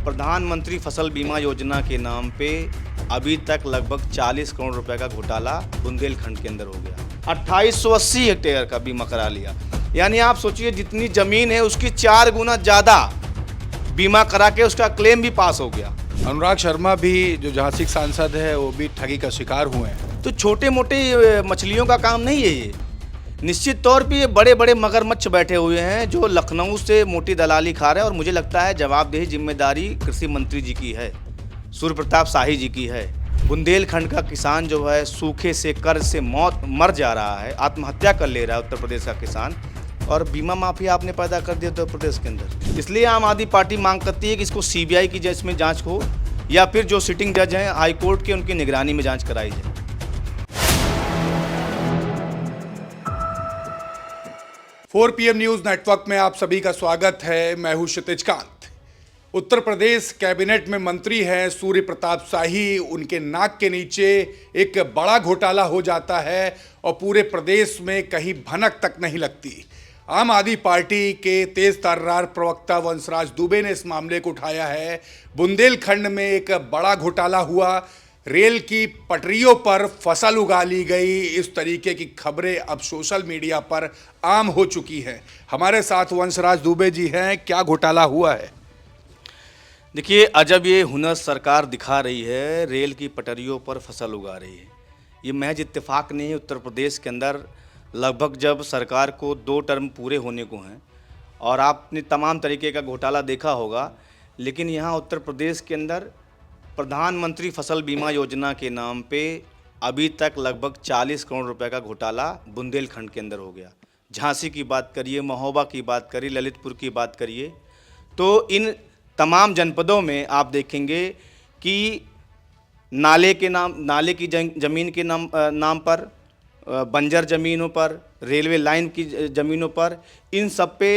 प्रधानमंत्री फसल बीमा योजना के नाम पे अभी तक लगभग 40 करोड़ रुपए का घोटाला बुंदेलखंड के अंदर हो गया। 2880 हेक्टेयर का बीमा करा लिया। यानी आप सोचिए जितनी ज़मीन है उसकी 4 गुना ज़्यादा बीमा करा के उसका क्लेम भी पास हो गया। अनुराग शर्मा भी जो झांसी के सांसद है वो भी ठगी का शिकार हुए हैं। तो छोटे मोटे मछलियों का काम नहीं है ये। निश्चित तौर पे ये बड़े बड़े मगरमच्छ बैठे हुए हैं जो लखनऊ से मोटी दलाली खा रहे हैं। और मुझे लगता है जवाबदेही जिम्मेदारी कृषि मंत्री जी की है, सूर्य प्रताप शाही जी की है। बुंदेलखंड का किसान जो है सूखे से, कर्ज से मर जा रहा है, आत्महत्या कर ले रहा है उत्तर प्रदेश का किसान। और बीमा माफिया आपने पैदा कर दिया उत्तर प्रदेश के अंदर। इसलिए आम आदमी पार्टी मांग करती है कि इसको सीबीआई की जज में जांच हो या फिर जो सिटिंग जज हैं हाई कोर्ट के, उनकी निगरानी में जांच कराई जाए। 4 PM न्यूज नेटवर्क में आप सभी का स्वागत है। मैं हूं क्षितिज कांत। उत्तर प्रदेश कैबिनेट में मंत्री हैं सूर्य प्रताप शाही। उनके नाक के नीचे एक बड़ा घोटाला हो जाता है और पूरे प्रदेश में कहीं भनक तक नहीं लगती। आम आदमी पार्टी के तेज तर्रार प्रवक्ता वंशराज दुबे ने इस मामले को उठाया है। बुंदेलखंड में एक बड़ा घोटाला हुआ, रेल की पटरियों पर फसल उगा ली गई, इस तरीके की खबरें अब सोशल मीडिया पर आम हो चुकी हैं। हमारे साथ वंशराज दुबे जी हैं। क्या घोटाला हुआ है? देखिए, अजब ये हुनर सरकार दिखा रही है, रेल की पटरियों पर फसल उगा रही है। ये महज इत्तेफाक नहीं है। उत्तर प्रदेश के अंदर लगभग जब सरकार को 2 टर्म पूरे होने को हैं और आपने तमाम तरीके का घोटाला देखा होगा, लेकिन यहाँ उत्तर प्रदेश के अंदर प्रधानमंत्री फसल बीमा योजना के नाम पे अभी तक लगभग 40 करोड़ रुपए का घोटाला बुंदेलखंड के अंदर हो गया। झांसी की बात करिए, महोबा की बात करिए, ललितपुर की बात करिए, तो इन तमाम जनपदों में आप देखेंगे कि नाले की ज़मीन के नाम पर, बंजर ज़मीनों पर, रेलवे लाइन की ज़मीनों पर, इन सब पे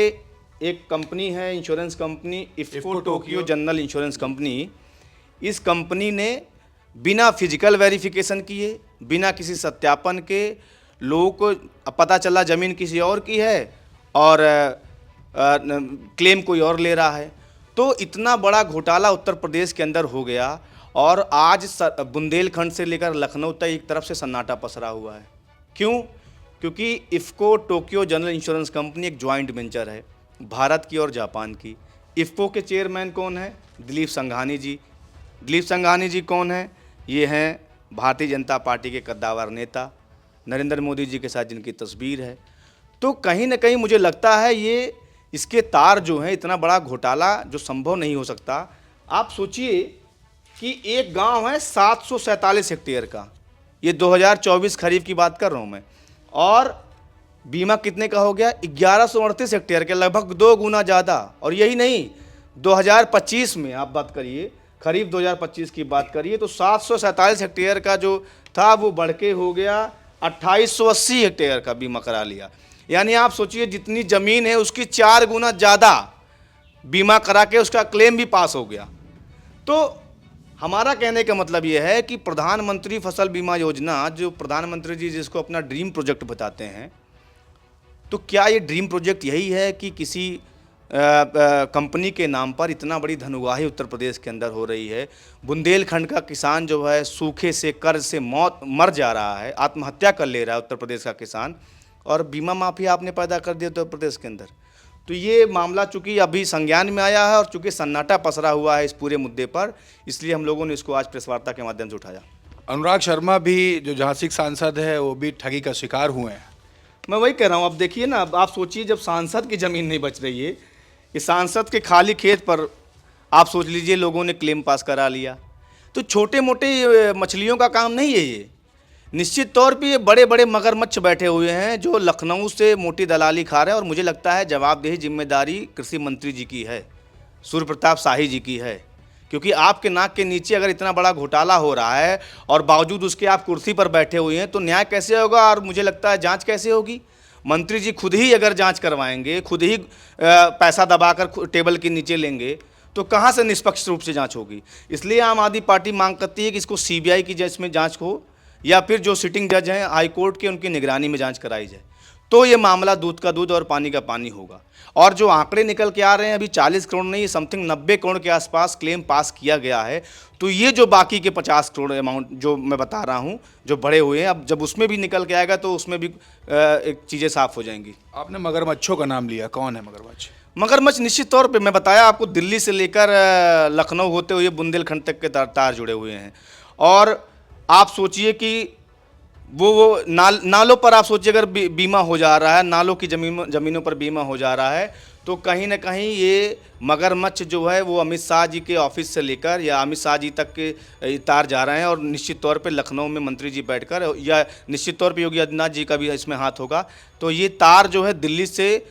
एक कंपनी है, insurance company, IFFCO Tokyo general insurance company. इस कंपनी ने बिना फिजिकल वेरिफिकेशन किए, बिना किसी सत्यापन के लोगों को पता चला ज़मीन किसी और की है और क्लेम कोई और ले रहा है। तो इतना बड़ा घोटाला उत्तर प्रदेश के अंदर हो गया और आज बुंदेलखंड से लेकर लखनऊ तक एक तरफ से सन्नाटा पसरा हुआ है। क्यों? क्योंकि IFFCO Tokyo general insurance company एक जॉइंट वेंचर है भारत की और जापान की। इफ्को के चेयरमैन कौन है? दिलीप संघानी जी। दिलीप संघानी जी कौन है? ये हैं भारतीय जनता पार्टी के कद्दावर नेता, नरेंद्र मोदी जी के साथ जिनकी तस्वीर है। तो कहीं ना कहीं मुझे लगता है ये इसके तार जो हैं, इतना बड़ा घोटाला जो संभव नहीं हो सकता। आप सोचिए कि एक गांव है 747 हेक्टेयर का, ये 2024 खरीफ की बात कर रहा हूं मैं, और बीमा कितने का हो गया? 1138 हेक्टेयर के, लगभग 2 गुना ज़्यादा। और यही नहीं, 2025 में आप बात करिए, खरीफ 2025 की बात करिए, तो 747 हेक्टेयर का जो था वो बढ़ के हो गया 2880 हेक्टेयर का बीमा करा लिया। यानी आप सोचिए जितनी ज़मीन है उसकी 4 गुना ज़्यादा बीमा करा के उसका क्लेम भी पास हो गया। तो हमारा कहने का मतलब ये है कि प्रधानमंत्री फसल बीमा योजना, जो प्रधानमंत्री जी जिसको अपना ड्रीम प्रोजेक्ट बताते हैं, तो क्या ये ड्रीम प्रोजेक्ट यही है कि किसी कंपनी के नाम पर इतना बड़ी धनउगाही उत्तर प्रदेश के अंदर हो रही है? बुंदेलखंड का किसान जो है सूखे से, कर्ज से मर जा रहा है, आत्महत्या कर ले रहा है उत्तर प्रदेश का किसान, और बीमा माफिया आपने पैदा कर दिया उत्तर प्रदेश के अंदर। तो ये मामला चूंकि अभी संज्ञान में आया है और चूंकि सन्नाटा पसरा हुआ है इस पूरे मुद्दे पर, इसलिए हम लोगों ने इसको आज प्रेस वार्ता के माध्यम से उठाया। अनुराग शर्मा भी जो झांसी के सांसद है वो भी ठगी का शिकार हुए हैं। मैं वही कह रहा हूँ। अब देखिए ना, अब आप सोचिए जब सांसद की ज़मीन नहीं बच रही है, कि सांसद के खाली खेत पर आप सोच लीजिए लोगों ने क्लेम पास करा लिया। तो छोटे मोटे मछलियों का काम नहीं है ये। निश्चित तौर पे ये बड़े बड़े मगरमच्छ बैठे हुए हैं जो लखनऊ से मोटी दलाली खा रहे हैं। और मुझे लगता है जवाबदेही जिम्मेदारी कृषि मंत्री जी की है, सूर्य प्रताप शाही जी की है। क्योंकि आपके नाक के नीचे अगर इतना बड़ा घोटाला हो रहा है और बावजूद उसके आप कुर्सी पर बैठे हुए हैं, तो न्याय कैसे होगा? और मुझे लगता है जांच कैसे होगी? मंत्री जी खुद ही अगर जांच करवाएंगे, खुद ही पैसा दबाकर टेबल के नीचे लेंगे, तो कहाँ से निष्पक्ष रूप से जांच होगी? इसलिए आम आदमी पार्टी मांग करती है कि इसको सीबीआई की जज में जांच हो या फिर जो सिटिंग जज हैं हाई कोर्ट के, उनकी निगरानी में जांच कराई जाए। तो ये मामला दूध का दूध और पानी का पानी होगा। और जो आंकड़े निकल के आ रहे हैं, अभी 40 करोड़ नहीं, समथिंग 90 करोड़ के आसपास क्लेम पास किया गया है। तो ये जो बाकी के 50 करोड़ अमाउंट जो मैं बता रहा हूँ, जो बड़े हुए हैं, अब जब उसमें भी निकल के आएगा तो उसमें भी एक चीज़ें साफ हो जाएंगी। आपने मगरमच्छों का नाम लिया, कौन है मगरमच्छ? मगरमच्छ निश्चित तौर पे मैं बताया आपको, दिल्ली से लेकर लखनऊ होते हुए बुंदेलखंड तक के तार जुड़े हुए हैं। और आप सोचिए कि वो नालों पर आप सोचिए, अगर बीमा हो जा रहा है, नालों की ज़मीनों पर बीमा हो जा रहा है, तो कहीं ना कहीं ये मगरमच्छ जो है वो अमित शाह जी के ऑफिस से लेकर या अमित शाह जी तक के तार जा रहे हैं। और निश्चित तौर पे लखनऊ में मंत्री जी बैठकर, या निश्चित तौर पे योगी आदित्यनाथ जी का भी इसमें हाथ होगा। तो ये तार जो है दिल्ली से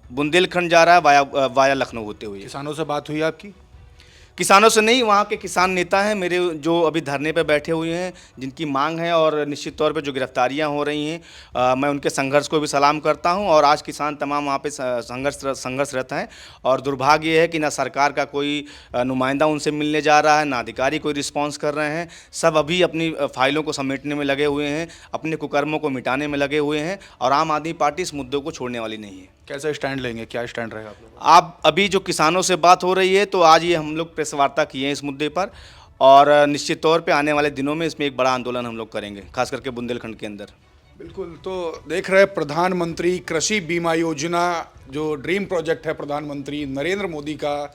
बुंदेलखंड जा रहा है वाया लखनऊ होते हुए। किसानों से बात हुई आपकी? किसानों से नहीं, वहाँ के किसान नेता हैं मेरे जो अभी धरने पर बैठे हुए हैं, जिनकी मांग है, और निश्चित तौर पे जो गिरफ्तारियाँ हो रही हैं, मैं उनके संघर्ष को भी सलाम करता हूँ। और आज किसान तमाम वहाँ पे संघर्षरत हैं। और दुर्भाग्य ये है कि ना सरकार का कोई नुमाइंदा उनसे मिलने जा रहा है, ना अधिकारी कोई रिस्पॉन्स कर रहे हैं। सब अभी अपनी फाइलों को समेटने में लगे हुए हैं, अपने कुकर्मों को मिटाने में लगे हुए हैं। और आम आदमी पार्टी इस मुद्दों को छोड़ने वाली नहीं है। कैसा स्टैंड लेंगे, क्या स्टैंड रहेगा आप लोग? आप अभी जो किसानों से बात हो रही है, तो आज ये हम लोग प्रेस वार्ता किए हैं इस मुद्दे पर, और निश्चित तौर पे आने वाले दिनों में इसमें एक बड़ा आंदोलन हम लोग करेंगे, खास करके बुंदेलखंड के अंदर। बिल्कुल। तो देख रहे प्रधानमंत्री कृषि बीमा योजना, जो ड्रीम प्रोजेक्ट है प्रधानमंत्री नरेंद्र मोदी का,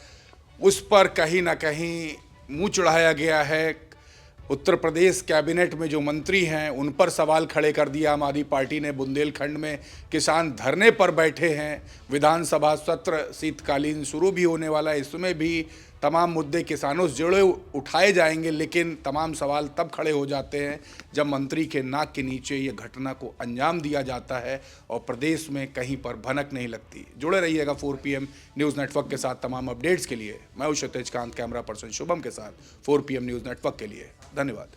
उस पर कहीं ना कहीं मुंह चढ़ाया गया है। उत्तर प्रदेश कैबिनेट में जो मंत्री हैं उन पर सवाल खड़े कर दिया आम आदमी पार्टी ने। बुंदेलखंड में किसान धरने पर बैठे हैं। विधानसभा सत्र शीतकालीन शुरू भी होने वाला है, इसमें भी तमाम मुद्दे किसानों से जुड़े उठाए जाएंगे। लेकिन तमाम सवाल तब खड़े हो जाते हैं जब मंत्री के नाक के नीचे ये घटना को अंजाम दिया जाता है और प्रदेश में कहीं पर भनक नहीं लगती। जुड़े रहिएगा 4 PM न्यूज़ नेटवर्क के साथ तमाम अपडेट्स के लिए। मैं हूं क्षितिज कांत, कैमरा पर्सन शुभम के साथ 4 PM न्यूज़ नेटवर्क के लिए। धन्यवाद।